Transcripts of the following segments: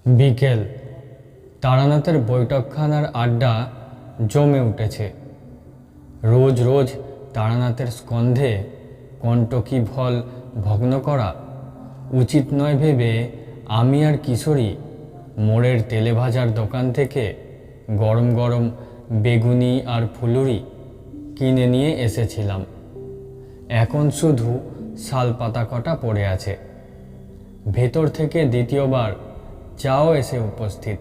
বিকেল। তারানাথের বৈঠকখানার আড্ডা জমে উঠেছে। রোজ রোজ তারানাথের স্কন্ধে কণ্টকী ফল ভগ্ন করা উচিত নয় ভেবে আমি আর কিশোরী মোড়ের তেলে ভাজার দোকান থেকে গরম গরম বেগুনি আর ফুলুরি কিনে নিয়ে এসেছিলাম। এখন শুধু শাল পাতা কটা পড়ে আছে। ভেতর থেকে দ্বিতীয়বার চাও এসে উপস্থিত।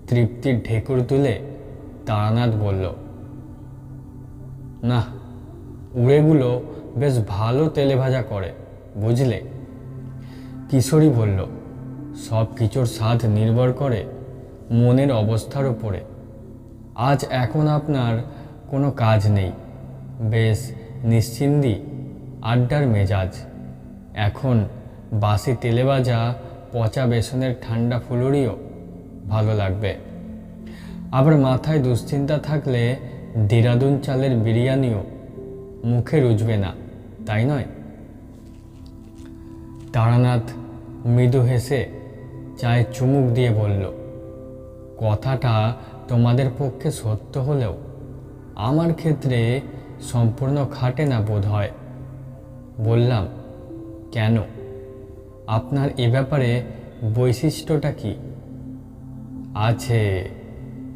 তৃপ্তির ঢেকুর তুলে তারানাথ বলল, না, উড়েগুলো বেশ ভালো তেলে ভাজা করে, বুঝলে? কিশোরী বলল, সব কিছুর স্বাদ নির্ভর করে মনের অবস্থার উপরে। আজ এখন আপনার কোনো কাজ নেই, বেশ নিশ্চিন্দি আড্ডার মেজাজ। এখন বাসি তেলে ভাজা পচা বেসনের ঠান্ডা ফুলুরিও ভালো লাগবে। আবার মাথায় দুশ্চিন্তা থাকলে দেরাদুন চালের বিরিয়ানিও মুখে রুজবে না, তাই নয়? তারানাথ মৃদু হেসে চায়ে চুমুক দিয়ে বলল, কথাটা তোমাদের পক্ষে সত্য হলেও আমার ক্ষেত্রে সম্পূর্ণ খাটে না বোধ হয়। বললাম, কেন? আপনার এ ব্যাপারে বৈশিষ্ট্যটা কি আছে?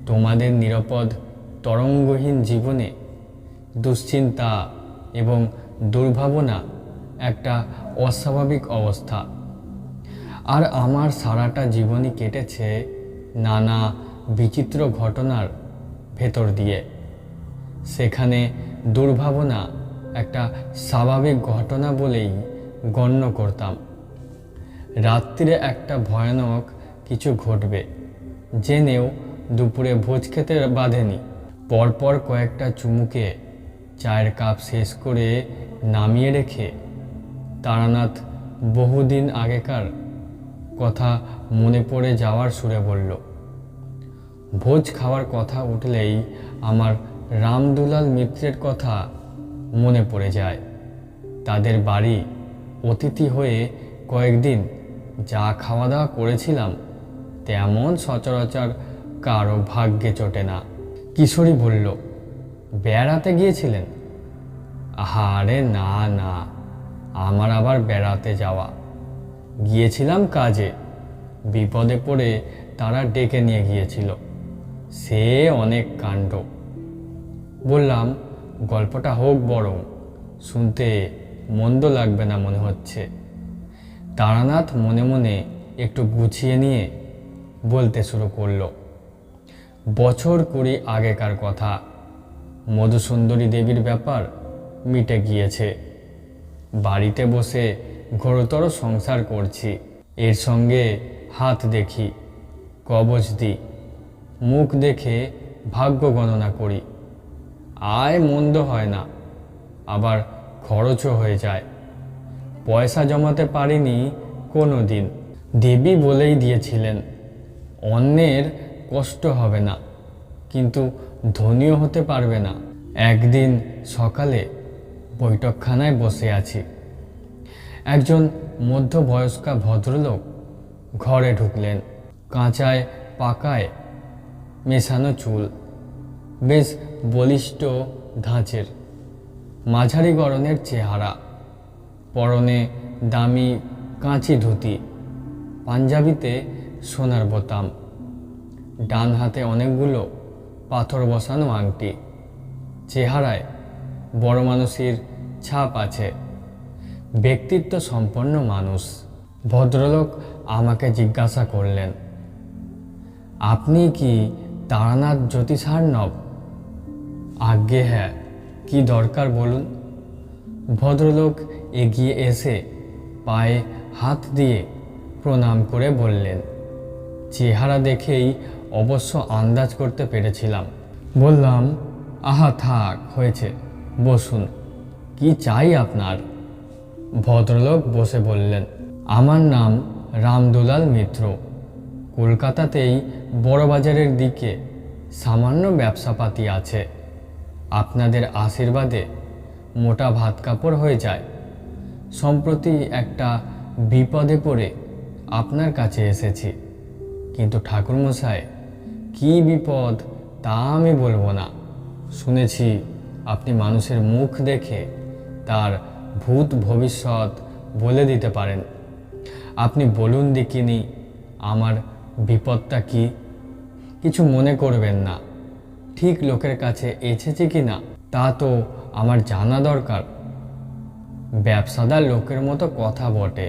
তোমাদের নিরাপদ তরঙ্গহীন জীবনে দুশ্চিন্তা এবং দুর্ভাবনা একটা অস্বাভাবিক অবস্থা। আর আমার সারাটা জীবনই কেটেছে নানা বিচিত্র ঘটনার ভেতর দিয়ে। সেখানে দুর্ভাবনা একটা স্বাভাবিক ঘটনা বলেই গণ্য করতাম। রাত্রিরে একটা ভয়ানক কিছু ঘটবে জেনেও দুপুরে ভোজ খেতে বাঁধেনি। পরপর কয়েকটা চুমুকে চায়ের কাপ শেষ করে নামিয়ে রেখে তারানাথ বহুদিন আগেকার কথা মনে পড়ে যাওয়ার সুরে বলল, ভোজ খাওয়ার কথা উঠলেই আমার রামদুলাল মিত্রের কথা মনে পড়ে যায়। তাদের বাড়ি অতিথি হয়ে কয়েকদিন যা খাওয়া দাওয়া করেছিলাম তেমন সচরাচর কারো ভাগ্যে চটে না। কিশোরী বলল, বেড়াতে গিয়েছিলেন? আরে না না, আমার আবার বেড়াতে যাওয়া? গিয়েছিলাম কাজে। বিপদে পড়ে তারা ডেকে নিয়ে গিয়েছিল। সে অনেক কাণ্ড। বললাম, গল্পটা হোক বরং, শুনতে মন্দ লাগবে না মনে হচ্ছে। তারানাথ মনে মনে একটু গুছিয়ে নিয়ে বলতে শুরু করলো, বছর 20 আগেকার কথা। মধুসুন্দরী দেবীর ব্যাপার মিটে গিয়েছে। বাড়িতে বসে ঘোরতর সংসার করছি। এর সঙ্গে হাত দেখি, কবচ দিই, মুখ দেখে ভাগ্য গণনা করি। আয় মন্দ হয় না, আবার খরচও হয়ে যায়। পয়সা জমাতে পারিনি কোনো দিন। দেবী বলেই দিয়েছিলেন, অন্যের কষ্ট হবে না, কিন্তু ধনীও হতে পারবে না। একদিন সকালে বৈঠকখানায় বসে আছি। একজন মধ্যবয়স্কা ভদ্রলোক ঘরে ঢুকলেন। কাঁচায় পাকায় মেশানো চুল, বেশ বলিষ্ঠ ধাঁচের, মাঝারি গড়নের চেহারা। পরনে দামি কাঁচি ধুতি, পাঞ্জাবিতে সোনার বোতাম। ডান হাতে অনেকগুলো পাথর বসানো আংটি। চেহারায় বড় মানুষের ছাপ আছে। ব্যক্তিত্ব সম্পন্ন মানুষ। ভদ্রলোক আমাকে জিজ্ঞাসা করলেন, আপনি কি তারানাথ জ্যোতিষার্ণব? আজ্ঞে হ্যাঁ, কি দরকার বলুন? ভদ্রলোক এগিয়ে এসে পায়ে হাত দিয়ে প্রণাম করে বললেন। চেহারা দেখেই অবশ্য আন্দাজ করতে পেরেছিলাম। বললাম, আহা থাক, হয়েছে, বসুন। কি চাই আপনার? ভদ্রলোক বসে বললেন, আমার নাম রামদুলাল মিত্র। কলকাতাতেই বড়বাজারের দিকে সামান্য ব্যবসাপাতি আছে। আপনাদের আশীর্বাদে মোটা ভাত কাপড় হয়ে যায়। সম্প্রতি একটা বিপদে পড়ে আপনার কাছে এসেছি। কিন্তু ঠাকুরমশাই, কী বিপদ তা আমি বলবো না। শুনেছি আপনি মানুষের মুখ দেখে তার ভূত ভবিষ্যৎ বলে দিতে পারেন। আপনি বলুন দেখিনি আমার বিপদটা কি? কিছু মনে করবেন না। ঠিক লোকের কাছে এসেছে কি না তা তো আমার জানা দরকার। ব্যবসাদার লোকের মতো কথা বটে।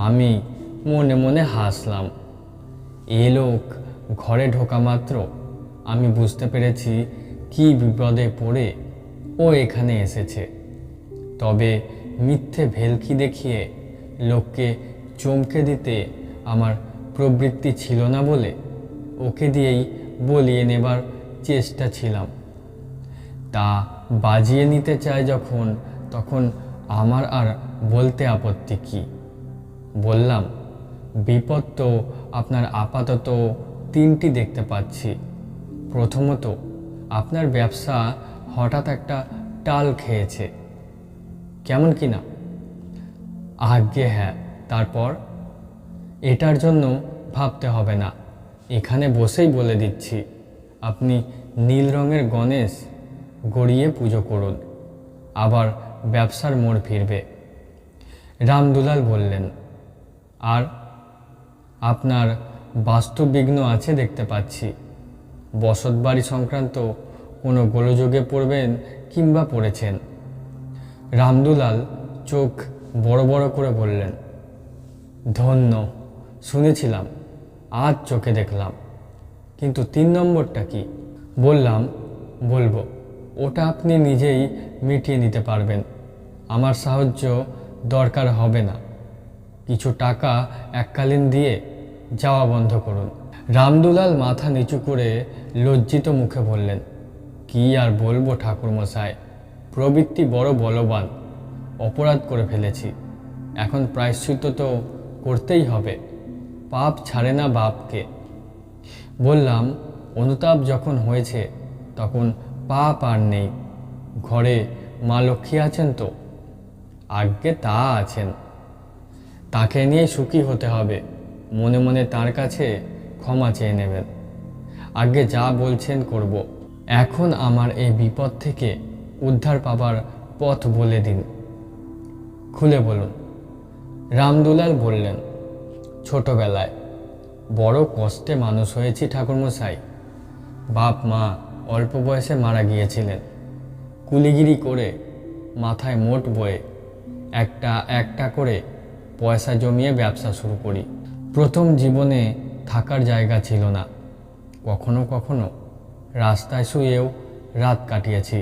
আমি মনে মনে হাসলাম। এ লোক ঘরে ঢোকা মাত্র আমি বুঝতে পেরেছি কি বিপদে পড়ে ও এখানে এসেছে। তবে মিথ্যে ভেলকি দেখিয়ে লোককে চমকে দিতে আমার প্রবৃত্তি ছিল না বলে ওকে দিয়েই বলিয়ে নেবার চেষ্টা ছিলাম। তা বাজিয়ে নিতে চায় যখন, তখন আমার আর বলতে আপত্তি কি? বললাম, বিপদ তো আপনার আপাতত তিনটি দেখতে পাচ্ছি। প্রথমত, আপনার ব্যবসা হঠাৎ একটা টাল খেয়েছে। কেমন কি না? আজ্ঞে হ্যাঁ। তারপর? এটার জন্য ভাবতে হবে না, এখানে বসেই বলে দিচ্ছি। আপনি নীল রঙের গণেশ গড়িয়ে পুজো করুন, আবার ব্যবসার মোড় ফিরবে। রামদুলাল বললেন, আর? আপনার বাস্তুবিঘ্ন আছে দেখতে পাচ্ছি। বসতবাড়ি সংক্রান্ত কোনো গোলযোগে পড়বেন কিংবা পড়েছেন? রামদুলাল চোখ বড় বড় করে বললেন, ধন্য, শুনেছিলাম, আজ চোখে দেখলাম। কিন্তু 3 নম্বরটা কি? বললাম, বলবো, ওটা আপনি নিজেই মিটিয়ে নিতে পারবেন। আমার সাহায্য দরকার হবে না। কিছু টাকা এককালীন দিয়ে যাওয়া বন্ধ করুন। রামদুলাল মাথা নিচু করে লজ্জিত মুখে বললেন, কি আর বলবো ঠাকুরমশাই, প্রবৃত্তি বড় বলবান। অপরাধ করে ফেলেছি, এখন প্রায়শ্চিত্ত তো করতেই হবে। পাপ ছাড়ে না বাপকে। বললাম, অনুতাপ যখন হয়েছে তখন পাপ আর নেই। ঘরে মা লক্ষ্মী আছেন তো? আজ্ঞে তা আছেন। তাকে নিয়ে সুখী হতে হবে। মনে মনে তার কাছে ক্ষমা চেয়ে নেবেন। আজ্ঞে যা বলছেন করব। এখন আমার এই বিপদ থেকে উদ্ধার পাবার পথ বলে দিন, খুলে বলুন। রামদুলাল বললেন, ছোটবেলায় বড় কষ্টে মানুষ হয়েছি ঠাকুরমশাই। বাপ মা অল্প বয়সে মারা গিয়েছিলেন। কুলিগিরি করে মাথায় মোট বয়ে একটা একটা করে পয়সা জমিয়ে ব্যবসা শুরু করি। প্রথম জীবনে থাকার জায়গা ছিল না। কখনো কখনো রাস্তায় শুয়েও রাত কাটিয়েছি।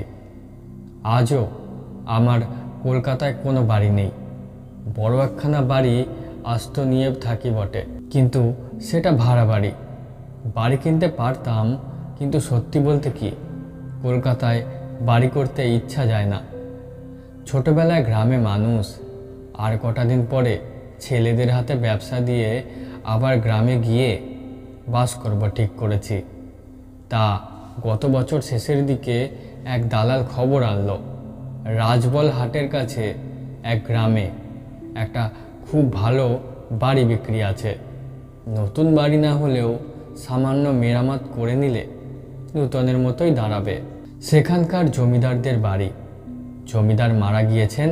আজও আমার কলকাতায় কোনো বাড়ি নেই। বড় একখানা বাড়ি আস্ত নিয়ে থাকি বটে, কিন্তু সেটা ভাড়া বাড়ি। বাড়ি কিনতে পারতাম, কিন্তু সত্যি বলতে কি, কলকাতায় বাড়ি করতে ইচ্ছা যায় না। ছোটবেলায় গ্রামে মানুষ, আর কটা দিন পরে ছেলেদের হাতে ব্যবসা দিয়ে আবার গ্রামে গিয়ে বাস করব ঠিক করেছি। তা গত বছর শেষের দিকে এক দালাল খবর আনলো, রাজবল হাটের কাছে এক গ্রামে একটা খুব ভালো বাড়ি বিক্রি আছে। নতুন বাড়ি না হলেও সামান্য মেরামত করে নিলে নূতনের মতোই দাঁড়াবে। সেখানকার জমিদারদের বাড়ি। জমিদার মারা গিয়েছেন।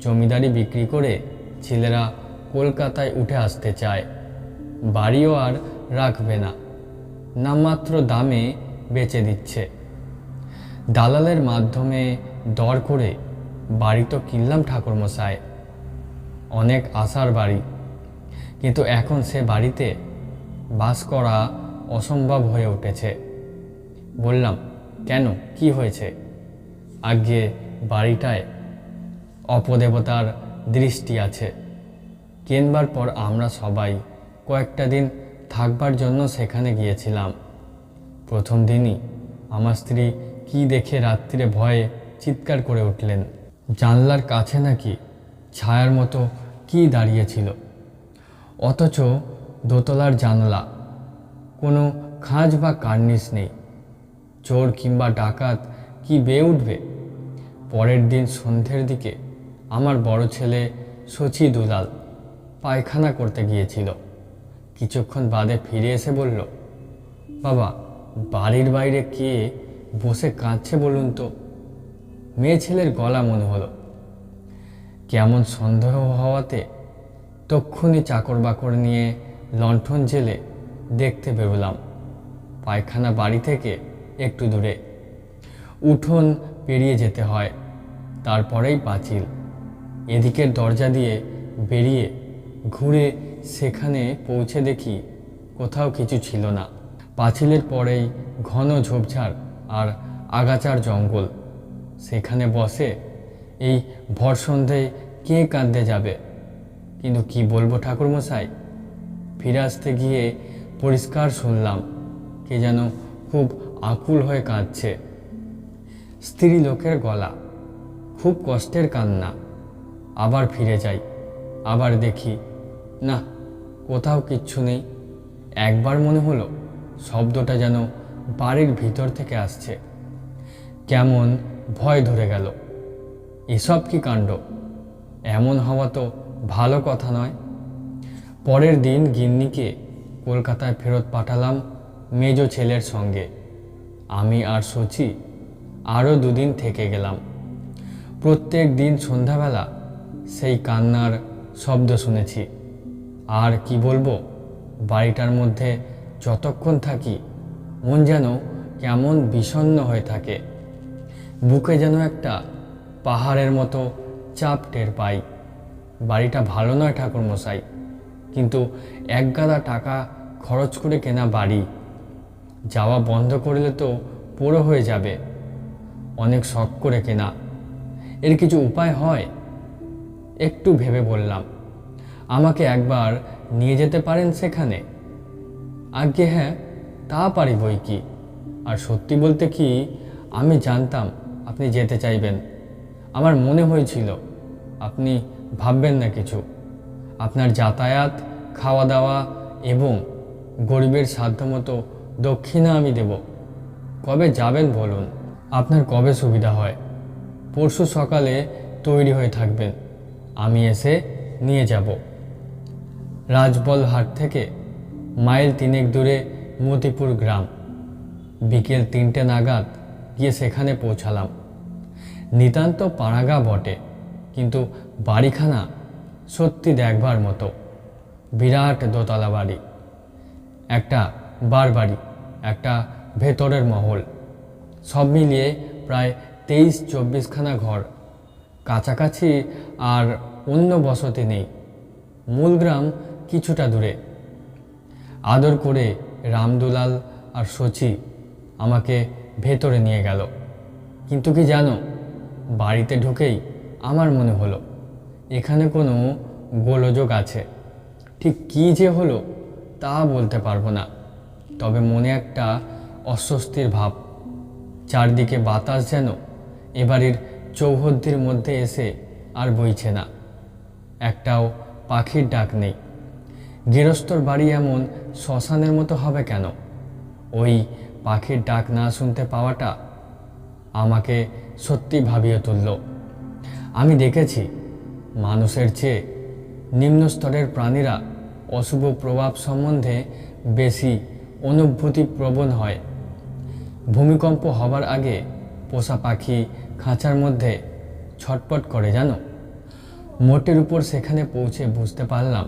জমিদারি বিক্রি করে ছেলেরা কলকাতায় উঠে আসতে চায়। বাড়িও আর রাখবে না, নামমাত্র দামে বেচে দিচ্ছে। দালালের মাধ্যমে দর করে বাড়ি তো কিনলাম ঠাকুরমশাই, অনেক আশার বাড়ি। কিন্তু এখন সে বাড়িতে বাস করা অসম্ভব হয়ে উঠেছে। বললাম, কেন, কি হয়েছে? আজ্ঞে বাড়িটায় অপদেবতার দৃষ্টি আছে। কেনবার পর আমরা সবাই কয়েকটা দিন থাকবার জন্য সেখানে গিয়েছিলাম। প্রথম দিনই আমার স্ত্রী কি দেখে রাত্রিরে ভয়ে চিৎকার করে উঠলেন। জানলার কাছে নাকি ছায়ার মতো কি দাঁড়িয়েছিল, অথচ দোতলার জানলা, কোনো খাঁজ বা কার্নিশ নেই। চোর কিংবা ডাকাত কি বেয়ে উঠবে? পরের দিন সন্ধ্যের দিকে আমার বড় ছেলে শচী দুলাল পায়খানা করতে গিয়েছিল। কিছুক্ষণ বাদে ফিরে এসে বলল, বাবা, বাড়ির বাইরে কে বসে কাঁদছে বলুন তো? মেয়ে ছেলের গলা মনে হলো। কেমন সন্দেহ হওয়াতে তক্ষুনি চাকর বাকর নিয়ে লণ্ঠন জেলে দেখতে বেরোলাম। পায়খানা বাড়ি থেকে একটু দূরে, উঠোন পেরিয়ে যেতে হয়, তারপরেই পাঁচিল। এদিকের দরজা দিয়ে বেরিয়ে ঘুরে সেখানে পৌঁছে দেখি কোথাও কিছু ছিল না। পাঁচিলের পরেই ঘন ঝোপঝাড় আর আগাছার জঙ্গল। সেখানে বসে এই ভর সন্ধ্যায় কে কাঁদতে যাবে? কিন্তু কি বলবো ঠাকুরমশাই, ফিরে আসতে গিয়ে পরিষ্কার শুনলাম কে যেন খুব আকুল হয়ে কাঁদছে। স্ত্রী লোকের গলা, খুব কষ্টের কান্না। আবার ফিরে যাই, আবার দেখি না, কোথাও কিচ্ছু নেই। একবার মনে হলো শব্দটা যেন বাড়ির ভিতর থেকে আসছে। কেমন ভয় ধরে গেল। এসব কি কাণ্ড? এমন হওয়া তো ভালো কথা নয়। পরের দিন গিন্নিকে কলকাতায় ফেরত পাঠালাম মেজ ছেলের সঙ্গে। আমি আর শচী আরও 2 দিন থেকে গেলাম। প্রত্যেক দিন সন্ধ্যাবেলা সেই কান্নার শব্দ শুনেছি। আর কি বলবো, বাড়িটার মধ্যে যতক্ষণ থাকি মন যেন কেমন বিষণ্ণ হয়ে থাকে। বুকে যেন একটা পাহাড়ের মতো চাপ টের পাই। বাড়িটা ভালো নয় ঠাকুরমশাই, কিন্তু একগাদা টাকা খরচ করে কেনা বাড়ি। যাওয়া বন্ধ করলে তো পোড়ো হয়ে যাবে। অনেক শখ করে কেনা। এর কিছু উপায় হয়? একটু ভেবে বললাম, আমাকে একবার নিয়ে যেতে পারেন সেখানে? আজ্ঞে হ্যাঁ, তা পারি বই কি। আর সত্যি বলতে কি, আমি জানতাম আপনি যেতে চাইবেন। আমার মনে হয়েছিল আপনি ভাববেন না কিছু। আপনার যাতায়াত, খাওয়া দাওয়া এবং গরিবের সাধ্যমতো দক্ষিণা আমি দেব। কবে যাবেন বলুন? আপনার কবে সুবিধা হয়? পরশু সকালে তৈরি হয়ে থাকবেন, আমি এসে নিয়ে যাব। রাজবলহাট থেকে মাইল 3 দূরে মতিপুর গ্রাম। বিকেল 3টে নাগাদ গিয়ে সেখানে পৌঁছালাম। নিতান্ত পাড়াগা বটে, কিন্তু বাড়িখানা সত্যি দেখবার মতো। বিরাট দোতলা বাড়ি, একটা বারবাড়ি, একটা ভেতরের মহল, সব মিলিয়ে প্রায় 23-24খানা ঘর। কাছাকাছি আর অন্য বসতি নেই। মূল গ্রাম কিছুটা দূরে। আদর করে রামদুলাল আর শচী আমাকে ভেতরে নিয়ে গেল। কিন্তু কি জানো, বাড়িতে ঢুকেই আমার মনে হলো এখানে কোনো গোলযোগ আছে। ঠিক কী যে হলো তা বলতে পারবো না, তবে মনে একটা অস্বস্তির ভাব। চারদিকে বাতাস যেন এবাড়ির চৌহদ্দির মধ্যে এসে আর বইছে না। একটাও পাখির ডাক নেই। গৃহস্থর বাড়ি এমন শ্মশানের মতো হবে কেন? ওই পাখির ডাক না শুনতে পাওয়াটা আমাকে সত্যি ভাবিয়ে তুলল। আমি দেখেছি মানুষের চেয়ে নিম্ন স্তরের প্রাণীরা অশুভ প্রভাব সম্বন্ধে বেশি অনুভূতিপ্রবণ হয়। ভূমিকম্প হবার আগে পোষা পাখি খাঁচার মধ্যে ছটপট করে জানো। মোটের উপর সেখানে পৌঁছে বুঝতে পারলাম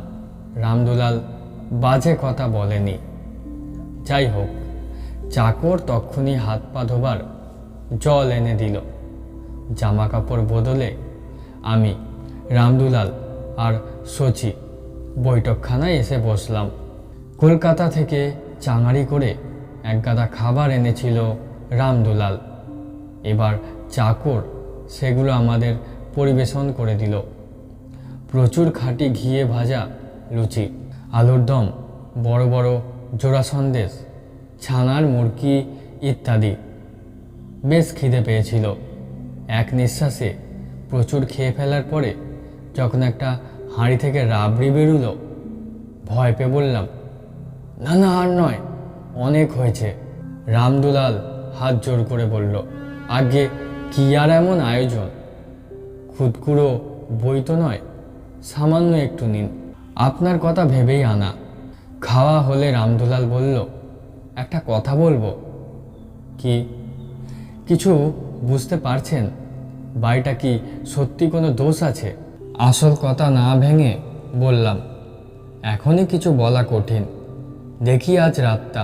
রামদুলাল বাজে কথা বলেনি। যাই হোক, চাকর তক্ষুনি হাত পা ধোবার জল এনে দিল। জামা কাপড় বদলে আমি, রামদুলাল আর শচী বৈঠকখানায় এসে বসলাম। কলকাতা থেকে চাঙারি করে একগাদা খাবার এনেছিল রামদুলাল। এবার চাকর সেগুলো আমাদের পরিবেশন করে দিল। প্রচুর খাঁটি ঘিয়ে ভাজা লুচি, আলুর দম, বড় বড় জোড়া সন্দেশ, ছানার মুরকি ইত্যাদি। বেশ খিদে পেয়েছিল। এক নিঃশ্বাসে প্রচুর খেয়ে ফেলার পরে যখন একটা হাঁড়ি থেকে রাবড়ি বেরুলো, ভয় পেয়ে বললাম, না না, আর নয়, অনেক হয়েছে। রামদুলাল হাত জোর করে বলল, আগে কি আর এমন আয়োজন? খুদকুড়ো বই তো নয়, সামান্য একটু নিন। আপনার কথা ভেবেই আনা। খাওয়া হলে রামদুলাল বলল, একটা কথা বলবো। কি? কিছু বুঝতে পারছেন? বাড়িটা কি সত্যি কোনো দোষ আছে? আসল কথা না ভেঙে বললাম, এখনই কিছু বলা কঠিন। দেখি আজ রাতটা।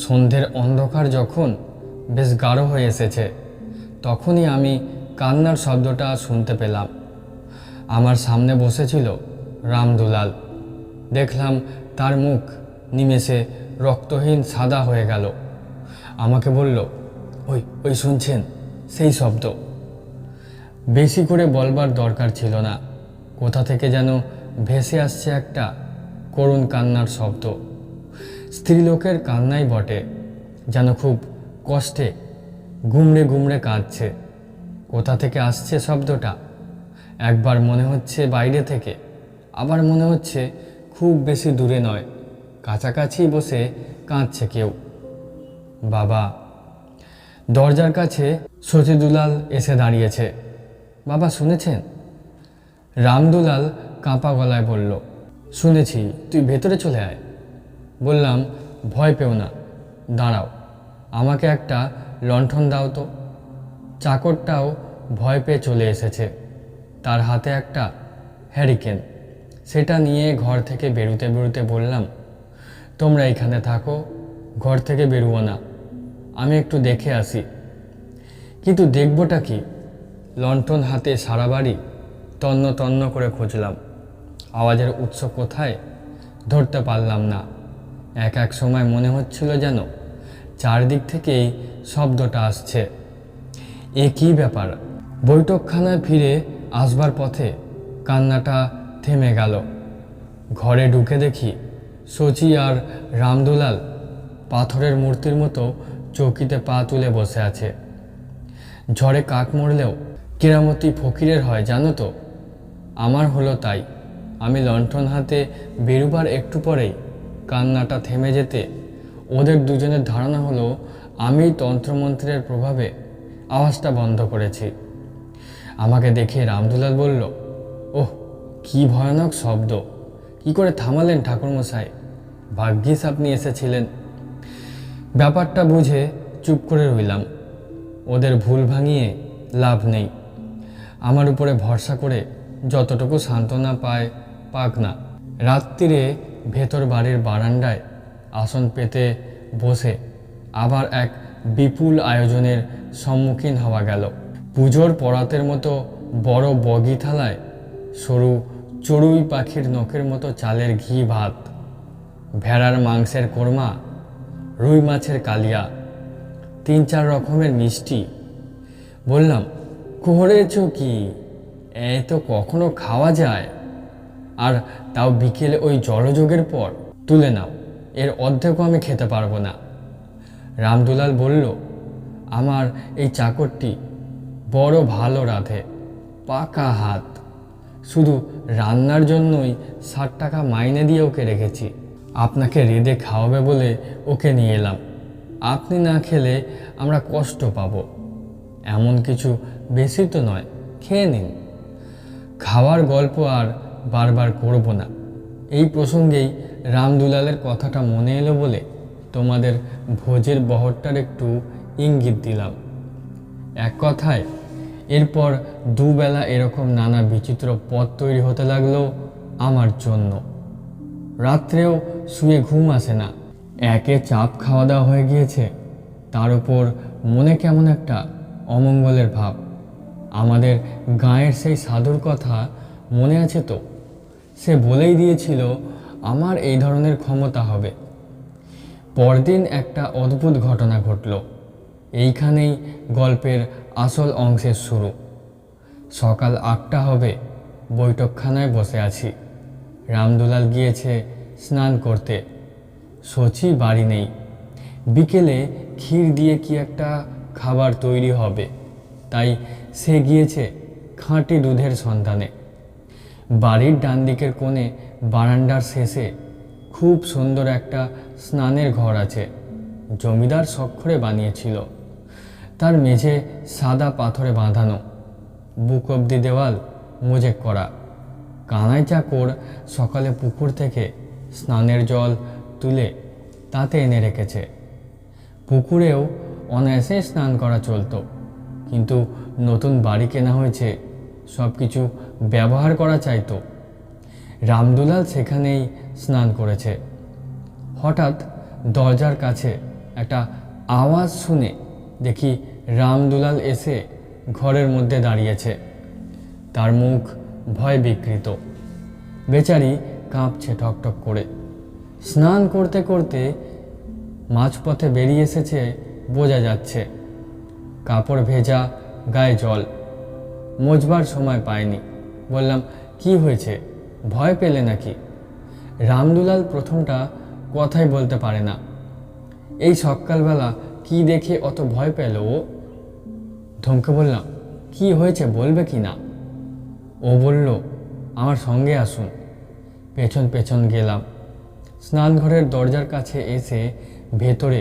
সন্ধ্যের অন্ধকার যখন বেশ গাঢ় হয়ে এসেছে, তখনই আমি কান্নার শব্দটা শুনতে পেলাম। আমার সামনে বসেছিল রামদুলাল। দেখলাম তার মুখ নিমেষে রক্তহীন সাদা হয়ে গেল। আমাকে বলল, ওই ওই শুনছেন সেই শব্দ? বেশি করে বলবার দরকার ছিল না। কোথা থেকে যেন ভেসে আসছে একটা করুণ কান্নার শব্দ। স্ত্রীলোকের কান্নাই বটে, যেন খুব কষ্টে গুমড়ে গুমড়ে কাঁদছে। কোথা থেকে আসছে শব্দটা? একবার মনে হচ্ছে বাইরে থেকে, আবার মনে হচ্ছে খুব বেশি দূরে নয়, কাছাকাছি বসে কাঁদছে কেউ। বাবা। দরজার কাছে সচিদুলাল এসে দাঁড়িয়েছে। বাবা শুনেছেন? রামদুলাল কাঁপা গলায় বলল, শুনেছি, তুই ভেতরে চলে আয়। বললাম, ভয় পেও না, দাঁড়াও, আমাকে একটা লণ্ঠন দাও তো। চাকরটাও ভয় পেয়ে চলে এসেছে। তার হাতে একটা হ্যারিকেন। সেটা নিয়ে ঘর থেকে বেরোতে বেরোতে বললাম, তোমরা এখানে থাকো, ঘর থেকে বেরুও না, আমি একটু দেখে আসি। কিন্তু দেখবটা কি? লণ্ঠন হাতে সারা বাড়ি তন্ন তন্ন করে খুঁজলাম। আওয়াজের উৎস কোথায় ধরতে পারলাম না। এক এক সময় মনে হচ্ছিল যেন চারদিক থেকেই শব্দটা আসছে। এ কী ব্যাপার? বৈঠকখানায় ফিরে আসবার পথে কান্নাটা থেমে গেল। ঘরে ঢুকে দেখি সচি আর রামদুলাল পাথরের মূর্তির মতো চৌকিতে পা তুলে বসে আছে। ঝড়ে কাক মরলেও কেরামতি ফকিরের হয় জানো তো। আমার হলো তাই। আমি লণ্ঠন হাতে বেরুবার একটু পরেই কান্নাটা থেমে যেতে ওদের দুজনের ধারণা হলো আমি তন্ত্রমন্ত্রের প্রভাবে আওয়াজটা বন্ধ করেছি। আমাকে দেখে রামদুলাল বলল, ওহ, কি ভয়ানক শব্দ! কি করে থামালেন ঠাকুরমশাই? ভাগ্যিস আপনি এসেছিলেন। ব্যাপারটা বুঝে চুপ করে রইলাম। ওদের ভুল ভাঙিয়ে লাভ নেই। আমার উপরে ভরসা করে যতটুকু সান্ত্বনা পায় পাক না। রাত্রিরে ভেতর বাড়ির বারান্দায় আসন পেতে বসে আবার এক বিপুল আয়োজনের সম্মুখীন হওয়া গেল। পুজোর পরাতের মতো বড় বগি থালায় সরু চড়ুই পাখির নখের মতো চালের ঘি ভাত, ভেড়ার মাংসের কোরমা, রুই মাছের কালিয়া, 3-4 রকমের মিষ্টি। বললাম, করেছ কি? এ তো কখনো খাওয়া যায়? আর তাও বিকেলে ওই জলযোগের পর? তুলে নাও, এর অর্ধেকও আমি খেতে পারবো না। রামদুলাল বলল, আমার এই চাকরটি বড় ভালো রাঁধে, পাকা হাত। শুধু রান্নার জন্যই 60 টাকা মাইনে দিয়ে ওকে রেখেছি। আপনাকে রেঁধে খাওয়াবে বলে ওকে নিয়ে এলাম। আপনি না খেলে আমরা কষ্ট পাব। এমন কিছু বেশি তো নয়, খেয়ে নিন। খাওয়ার গল্প আর বারবার করব না। এই প্রসঙ্গেই রামদুলালের কথাটা মনে এলো বলে তোমাদের ভোজের বহরটার একটু ইঙ্গিত দিলাম। এক কথায় এরপর দুবেলা এরকম নানা বিচিত্র পদ তৈরি হতে লাগলো আমার জন্য। রাত্রেও শুয়ে ঘুম আসে না। একে চাপ খাওয়া দাওয়া হয়ে গিয়েছে, তার উপর মনে কেমন একটা অমঙ্গলের ভাব। আমাদের গাঁয়ের সেই সাধুর কথা মনে আছে তো? সে বলেই দিয়েছিল আমার এই ধরনের ক্ষমতা হবে। পরদিন একটা অদ্ভুত ঘটনা ঘটল। এইখানেই গল্পের আসল অংশের শুরু। সকাল 8টা হবে, বৈঠকখানায় বসে আছি। রামদুলাল গিয়েছে স্নান করতে, সচি বাড়ি নেই। বিকেলে ক্ষীর দিয়ে কি একটা খাবার তৈরি হবে, তাই সে গিয়েছে খাঁটি দুধের সন্ধানে। বাড়ির ডান দিকের কোণে বারান্দার শেষে খুব সুন্দর একটা স্নানের ঘর আছে। জমিদার শখ বানিয়েছিল। তার মেঝে সাদা পাথরে বাঁধানো, বুক অব্দি দেওয়াল মোজেক করা। কানাই চাকর সকালে পুকুর থেকে স্নানের জল তুলে তাতে এনে রেখেছে। পুকুরেও অনায়াসে স্নান করা চলতো, কিন্তু নতুন বাড়ি কেনা হয়েছে, সব কিছু ব্যবহার করা চাইতো। রামদুলাল সেখানেই স্নান করেছে। হঠাৎ দরজার কাছে একটা আওয়াজ শুনে দেখি রামদুলাল এসে ঘরের মধ্যে দাঁড়িয়েছে। তার মুখ ভয় বিকৃত, বেচারি কাঁপছে ঠকঠক করে। স্নান করতে করতে মাঝপথে বেরিয়ে এসেছে বোঝা যাচ্ছে। কাপড় ভেজা, গায়ে জল, মোজবার সময় পায়নি। বললাম, কি হয়েছে, ভয় পেলে নাকি? রামদুলাল প্রথমটা কথাই বলতে পারে না। এই সকালবেলা কি দেখে অত ভয় পেল ও? ধমকে বললাম, কি হয়েছে বলবে কি না? ও বলল, আমার সঙ্গে আসুন। পেছন পেছন গেলাম। স্নানঘরের দরজার কাছে এসে ভেতরে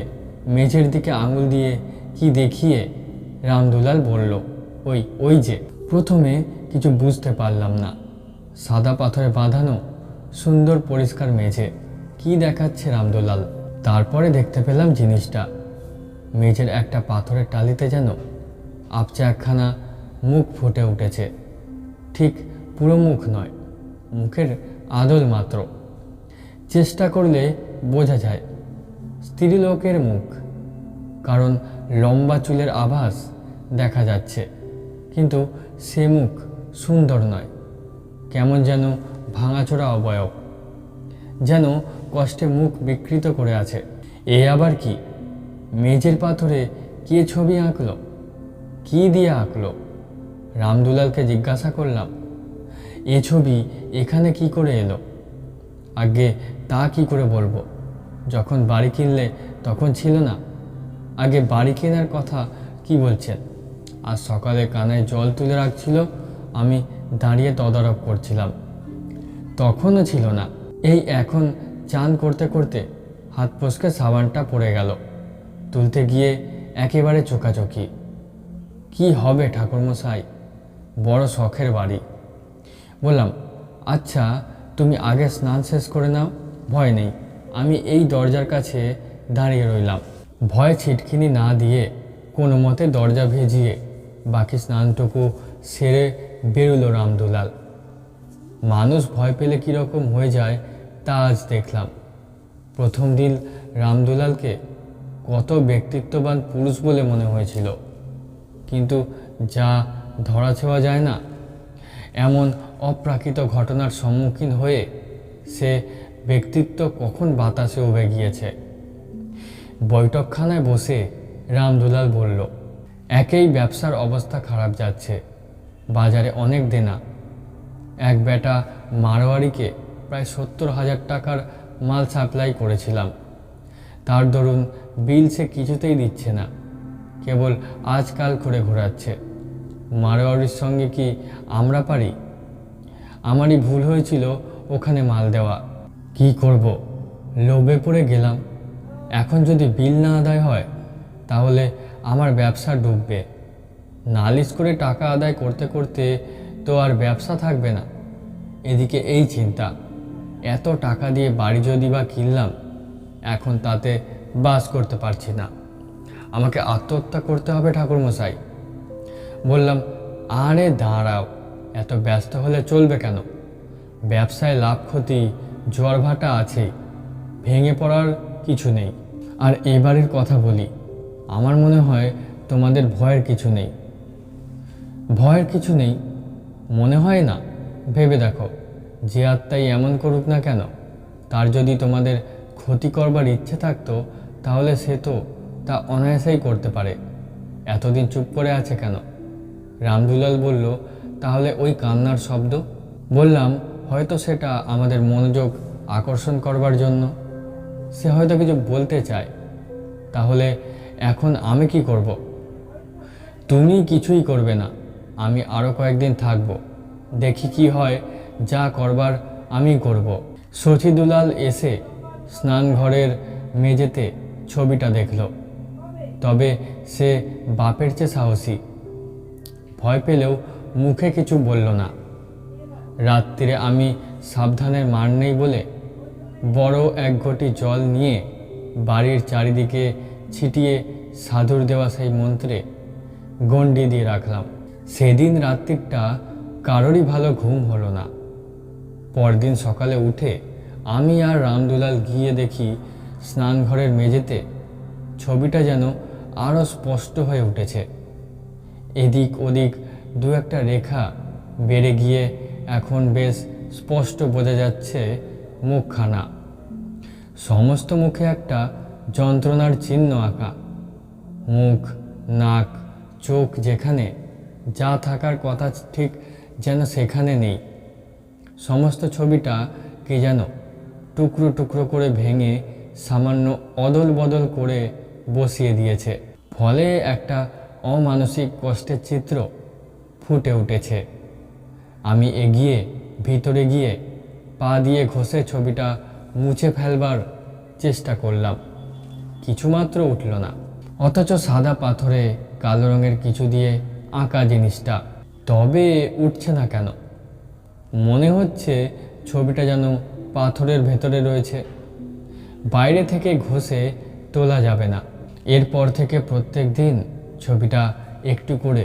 মেঝের দিকে আঙুল দিয়ে কি দেখিয়ে রামদুলাল বলল, ওই যে। প্রথমে কিছু বুঝতে পারলাম না। সাদা পাথরে বাঁধানো সুন্দর পরিষ্কার মেঝে, কি দেখাচ্ছে রামদুলাল? তারপরে দেখতে পেলাম জিনিসটা। মেঝের একটা পাথরের টালিতে যেন আপচা একখানা মুখ ফুটে উঠেছে। ঠিক পুরো মুখ নয়, মুখের আদল মাত্র। চেষ্টা করলে বোঝা যায় স্ত্রীলোকের মুখ, কারণ লম্বা চুলের আভাস দেখা যাচ্ছে। কিন্তু সে মুখ সুন্দর নয়, কেমন যেন ভাঙাচোরা অবয়ব, যেন কষ্টে মুখ বিকৃত করে আছে। এ আবার কি? মেঝের পাথরে কে ছবি আঁকলো? কি দিয়ে আঁকলো? রামদুলালকে জিজ্ঞাসা করলাম, এ ছবি এখানে কি করে এলো? আগে তা কি করে বলবো, যখন বাড়ি কিনলে তখন ছিল না। আগে বাড়ি কেনার কথা কি বলছেন? আজ সকালে কানায় জল তুলে রাখছিল, আমি দাঁড়িয়ে তদারক করছিলাম, তখনও ছিল না। এই এখন চান করতে করতে হাত ফসকে সাবানটা পড়ে গেল, তুলতে গিয়ে একেবারে চোকাচোকি। কি হবে ঠাকুরমশাই, বড় শখের বাড়ি। বললাম, আচ্ছা তুমি আগে স্নান শেষ করে নাও, ভয় নেই। আমি এই দরজার কাছে দাঁড়িয়ে রইলাম। ভয় ছিটকিনি না দিয়ে কোনো মতে দরজা ভেজিয়ে বাকি স্নানটুকু সেরে বেরোলো রামদুলাল। মানুষ ভয় পেলে কীরকম হয়ে যায় তা আজ দেখলাম। প্রথম দিন রামদুলালকে কত ব্যক্তিত্ববান পুরুষ বলে মনে হয়েছিল, কিন্তু যা ধরা ছোঁয়া যায় না, এমন অপ্রাকৃত ঘটনার সম্মুখীন হয়ে সে ব্যক্তিত্ব কখন বাতাসে উবে গিয়েছে। বৈঠকখানায় বসে রামদুলাল বলল, একেই ব্যবসার অবস্থা খারাপ যাচ্ছে, বাজারে অনেক দেনা। এক বেটা মারোয়ারিকে প্রায় 70,000 টাকার মাল সাপ্লাই করেছিলাম, তার দরুন বিল সে কিছুতেই দিচ্ছে না, কেবল আজকাল করে ঘোরাচ্ছে। মারোয়ারির সঙ্গে কি আমরা পারি? আমারই ভুল হয়েছিল ওখানে মাল দেওয়া। কি করব, লোভে পড়ে গেলাম। এখন যদি বিল না আদায় হয় তাহলে আমার ব্যবসা ডুববে। নালিশ করে টাকা আদায় করতে করতে তো আর ব্যবসা থাকবে না। এদিকে এই চিন্তা, এত টাকা দিয়ে বাড়ি যদি বা কিনলাম, এখন তাতে বাস করতে পারছি না, আমাকে আত্মহত্যা করতে হবে ঠাকুরমশাই। বললাম, আরে দাঁড়াও, এত ব্যস্ত হলে চলবে কেন? ব্যবসায় লাভ ক্ষতি জোয়ার ভাটা আছেই, ভেঙে পড়ার কিছু নেই। আর এবারের কথা বলি, আমার মনে হয় তোমাদের ভয়ের কিছু নেই। ভয়ের কিছু নেই মনে হয় না? ভেবে দেখো, যে আত্মাই এমন করুক না কেন, তার যদি তোমাদের ক্ষতি করবার ইচ্ছে থাকতো তাহলে সে তো তা অনায়াসেই করতে পারে। এতদিন চুপ করে আছে কেন? রামদুলাল বলল, তাহলে ওই কান্নার শব্দ? বললাম, হয়তো সেটা আমাদের মনোযোগ আকর্ষণ করবার জন্য। সে হয়তো কিছু বলতে চায়। তাহলে এখন আমি কি করব? তুমি কিছুই করবে না, আমি আরও কয়েকদিন থাকব, দেখি কি হয়, যা করবার আমি করব। শচীদুলাল এসে স্নানঘরের মেঝেতে ছবিটা দেখল, তবে সে বাপের চেয়ে সাহসী। ভয় পেলেও মুখে কিছু বলল না। রাত্রিরে আমি সাবধানের মার নেই বলে বড় এক ঘটি জল নিয়ে বাড়ির চারিদিকে ছিটিয়ে সাধুর দেওয়া সেই মন্ত্রে গণ্ডি দিয়ে রাখলাম। সেদিন রাত্রিটা কারোরই ভালো ঘুম হলো না। পরদিন সকালে উঠে আমি আর রামদুলাল গিয়ে দেখি স্নানঘরের মেঝেতে ছবিটা যেন আরও স্পষ্ট হয়ে উঠেছে। এদিক ওদিক দু একটা রেখা বেড়ে গিয়ে এখন বেশ স্পষ্ট বোঝা যাচ্ছে মুখখানা। সমস্ত মুখে একটা যন্ত্রণার চিহ্ন আঁকা। মুখ, নাক, চোখ যেখানে যা থাকার কথা ঠিক যেন সেখানে নেই। সমস্ত ছবিটা কি যেন টুকরো টুকরো করে ভেঙে সামান্য অদল বদল করে বসিয়ে দিয়েছে। ফলে একটা অমানসিক কষ্টের চিত্র ফুটে উঠেছে। আমি এগিয়ে ভিতরে গিয়ে পা দিয়ে ঘষে ছবিটা মুছে ফেলবার চেষ্টা করলাম, কিছুমাত্র উঠল না। অথচ সাদা পাথরে কালো রঙের কিছু দিয়ে আঁকা জিনিসটা, তবে উঠছে না কেন? মনে হচ্ছে ছবিটা যেন পাথরের ভেতরে রয়েছে, বাইরে থেকে ঘষে তোলা যাবে না। এরপর থেকে প্রত্যেক দিন ছবিটা একটু করে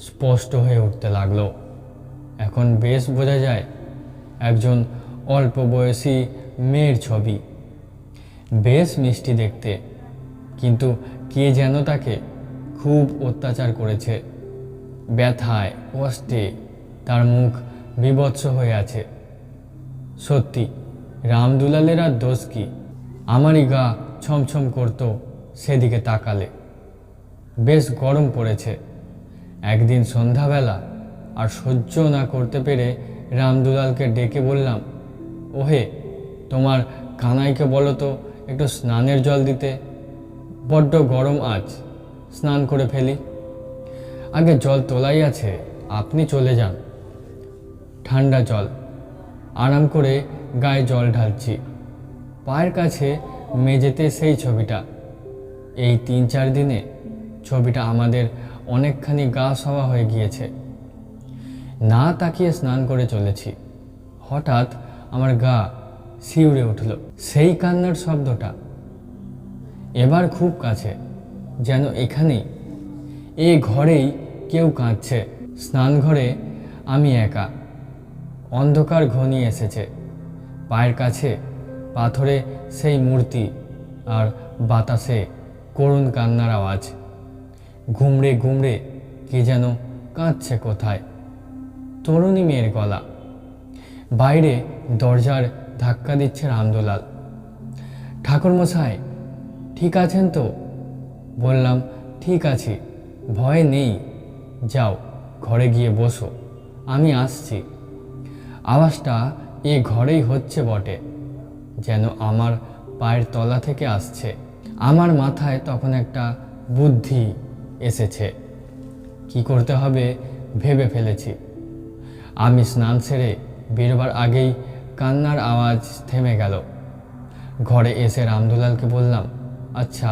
স্পষ্ট হয়ে উঠতে লাগলো। এখন বেশ বোঝা যায় একজন অল্প বয়সী মেয়ের ছবি। বেশ মিষ্টি দেখতে, কিন্তু কে যেন তাকে খুব অত্যাচার করেছে। ব্যথায় কষ্টে তার মুখ বিভৎস হয়ে আছে। সত্যি রামদুলালের আর দোষ কি? আমারই গা ছমছম করত সেদিকে তাকালে। বেশ গরম পড়েছে। একদিন সন্ধ্যাবেলা আর সহ্য না করতে পেরে রামদুলালকে ডেকে বললাম, ওহে, তোমার কানাইকে বলো তো একটু স্নানের জল দিতে, বড্ড গরম আজ, স্নান করে ফেলি। আগে জল তোলাই আছে, আপনি চলে যান। ঠান্ডা জল, আরাম করে গায়ে জল ঢালছি। পায়ের কাছে মেঝেতে সেই ছবিটা। এই 3-4 দিনে ছবিটা আমাদের অনেকখানি গা সওয়া হয়ে গিয়েছে। না তাকিয়ে স্নান করে চলেছি, হঠাৎ আমার গা শিউরে উঠল। সেই কান্নার শব্দটা এবার খুব কাছে, যেন এখানেই, এ ঘরেই কেউ কাঁদছে। স্নানঘরে আমি একা, অন্ধকার ঘনিয়ে এসেছে। পায়ের কাছে পাথরে সেই মূর্তি, আর বাতাসে করুণ কান্নার আওয়াজ। ঘুমড়ে ঘুমড়ে কে যেন কাঁদছে কোথায়। তরুণী মেয়ের গলা। বাইরে দরজার ধাক্কা দিচ্ছে রামদুলাল। ঠাকুরমশাই, ঠিক আছেন তো? বললাম, ঠিক আছি, ভয় নেই, যাও ঘরে গিয়ে বসো, আমি আসছি। আওয়াজটা এ ঘরেই হচ্ছে বটে, যেন আমার পায়ের তলা থেকে আসছে। আমার মাথায় তখন একটা বুদ্ধি এসেছে। কি করতে হবে ভেবে ফেলেছি। আমি স্নান সেরে বেরোবার আগেই কান্নার আওয়াজ থেমে গেল। ঘরে এসে রামদুলালকে বললাম, আচ্ছা,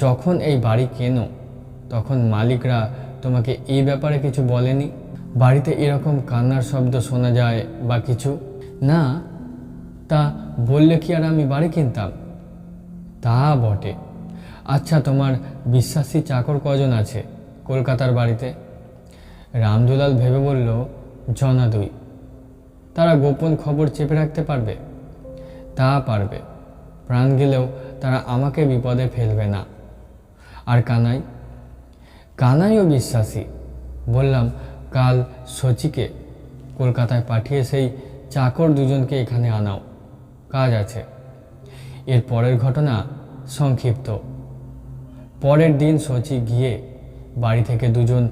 যখন এই বাড়ি কেনো তখন মালিকরা তোমাকে এই ব্যাপারে কিছু বলেনি? বাড়িতে এরকম কান্নার শব্দ শোনা যায় বা কিছু? না, তা বললে কি আর আমি বাড়ি কিনতাম? তা বটে। আচ্ছা, তোমার বিশ্বাসী চাকর কজন আছে কলকাতার বাড়িতে? রামদুলাল ভেবে বলল, 1-2। তারা গোপন খবর চেপে রাখতে পারবে? তা পারবে, প্রাণ গেলেও তারা আমাকে বিপদে ফেলবে না। আর কানাই? কানাইও বিশ্বাসী। বললাম, কাল শচীকে কলকাতায় পাঠিয়ে সেই চাকর দুজনকে এখানে আনাও, কাজ আছে। এর পরের ঘটনা সংক্ষিপ্ত। পরের দিন শচী গিয়ে বাড়ি থেকে 2জন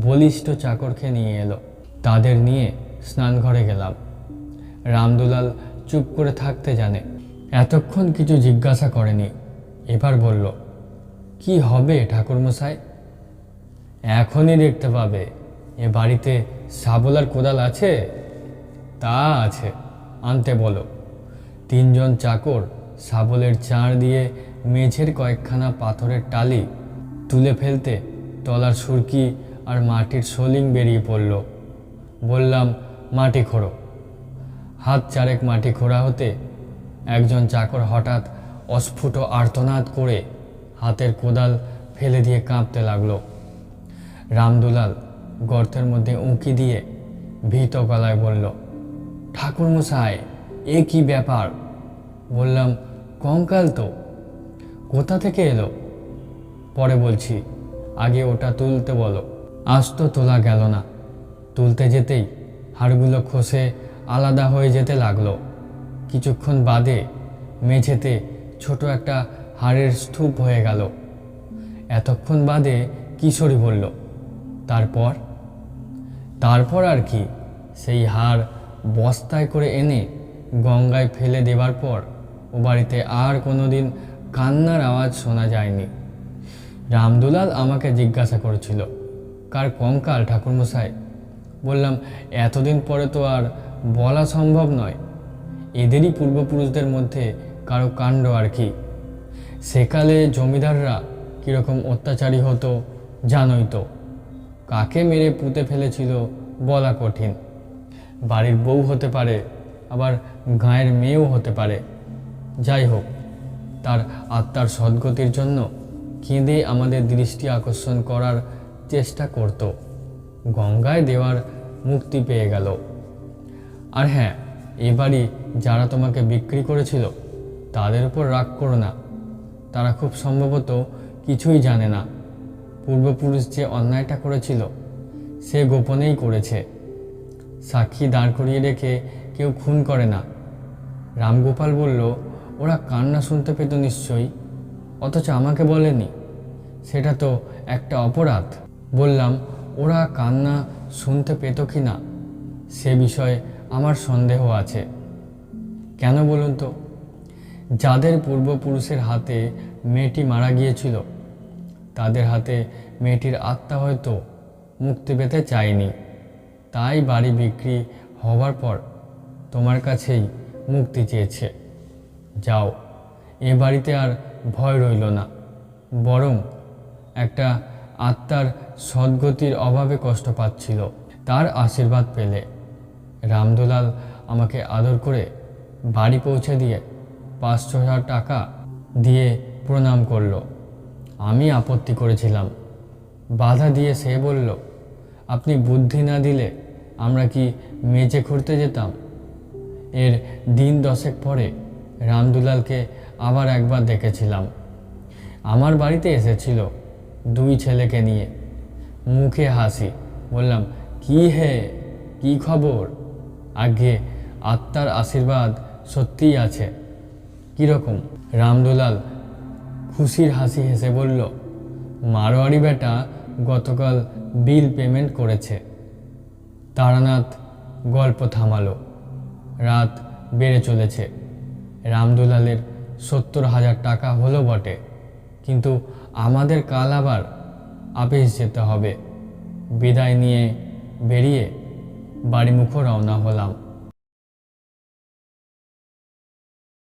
বলিষ্ঠ চাকরকে নিয়ে এলো। তাদের নিয়ে স্নানঘরে গেলাম। রামদুলাল চুপ করে থাকতে জানে, এতক্ষণ কিছু জিজ্ঞাসা করেনি। এবার বলল, কি হবে ঠাকুরমশাই? এখনই দেখতে পাবে। এ বাড়িতে শাবল আর কোদাল আছে? তা আছে, আনতে বলো। 3জন চাকর শাবলের চার দিয়ে মেঝের কয়েকখানা পাথরের টালি তুলে ফেলতে তলার সুরকি আর মাটির সোলিং বেরিয়ে পড়ল। বললাম, মাটি খোঁড়ো। হাত 4 মাটি খোঁড়া হতে একজন চাকর হঠাৎ অস্ফুট আর্তনাদ করে হাতের কোদাল ফেলে দিয়ে কাঁপতে লাগলো। রামদুলাল গর্তের মধ্যে উঁকি দিয়ে ভীত গলায় বলল, ঠাকুরমশাই, এ কি ব্যাপার? বললাম, কঙ্কাল তো। কোথা থেকে এলো? পরে বলছি, আগে ওটা তুলতে বলো। আজ তো তোলা গেল না। তুলতে যেতেই হাড়গুলো খসে আলাদা হয়ে যেতে লাগলো। কিছুক্ষণ বাদে মেঝেতে ছোট একটা হাড়ের স্তূপ হয়ে গেল। এতক্ষণ বাদে কিশোরী বলল, তারপর? তারপর আর কি, সেই হাড় বস্তায় করে এনে গঙ্গায় ফেলে দেবার পর ও বাড়িতে আর কোনোদিন কান্নার আওয়াজ শোনা যায়নি। রামদুলাল আমাকে জিজ্ঞাসা করেছিল, কার কঙ্কাল ঠাকুরমশাই? বললাম, এতদিন পরে তো আর বলা সম্ভব নয়। এদেরই পূর্বপুরুষদের মধ্যে কারো কাণ্ড আর কি। সেকালে জমিদাররা কীরকম অত্যাচারী হতো জানোই তো। কাকে মেরে পুঁতে ফেলেছিল বলা কঠিন। বাড়ির বউ হতে পারে, আবার গাঁয়ের মেয়েও হতে পারে। যাই হোক, তার আত্মার সদ্গতির জন্য কেঁদে আমাদের দৃষ্টি আকর্ষণ করার চেষ্টা করত। গঙ্গায় দেওয়ার মুক্তি পেয়ে গেল। আর হ্যাঁ, এ বাড়ি যারা তোমাকে বিক্রি করেছিল তাদের উপর রাগ করো না। তারা খুব সম্ভবত কিছুই জানে না। পূর্বপুরুষ যে অন্যায়টা করেছিল সে গোপনেই করেছে। সাক্ষী দাঁড় করিয়ে রেখে কেউ খুন করে না। রামগোপাল বলল, ওরা কান্না শুনতে পেত নিশ্চয়ই, অথচ আমাকে বলেনি। সেটা তো একটা অপরাধ। বললাম, ওরা কান্না শুনতে পেত কি না সে বিষয়ে আমার সন্দেহ আছে। কেন বলুন তো? যাদের পূর্বপুরুষের হাতে মেয়েটি মারা গিয়েছিল তাদের হাতে মেয়েটির আত্মা হয়তো মুক্তি পেতে চায়নি। তাই বাড়ি বিক্রি হবার পর তোমার কাছেই মুক্তি চেয়েছে। যাও, এ বাড়িতে আর ভয় রইল না, বরং একটা আত্মার সদ্গতির অভাবে কষ্ট পাচ্ছিল, তার আশীর্বাদ পেলে। রামদুলাল আমাকে আদর করে বাড়ি পৌঁছে দিয়ে 500 টাকা দিয়ে প্রণাম করল। আমি আপত্তি করেছিলাম। বাধা দিয়ে সে বলল, আপনি বুদ্ধি না দিলে আমরা কি মেজে খুঁড়তে যেতাম? এর দিন 10 পরে রামদুলালকে আবার একবার দেখেছিলাম। আমার বাড়িতে এসেছিল 2 ছেলেকে নিয়ে। মুখে হাসি। বললাম, কি হে, কি খবর? আগে আত্মার আশীর্বাদ সত্যিই আছে। কীরকম? রামদুলাল খুশির হাসি হেসে বলল, মারোয়ারি বেটা গতকাল বিল পেমেন্ট করেছে। তারানাথ গল্প থামালো। রাত বেড়ে চলেছে। রামদুলালের 70,000 টাকা হলো বটে, কিন্তু আমাদের কাল আবার আপিস যেতে হবে। বিদায় নিয়ে বেরিয়ে বাড়িমুখো রওনা হলাম।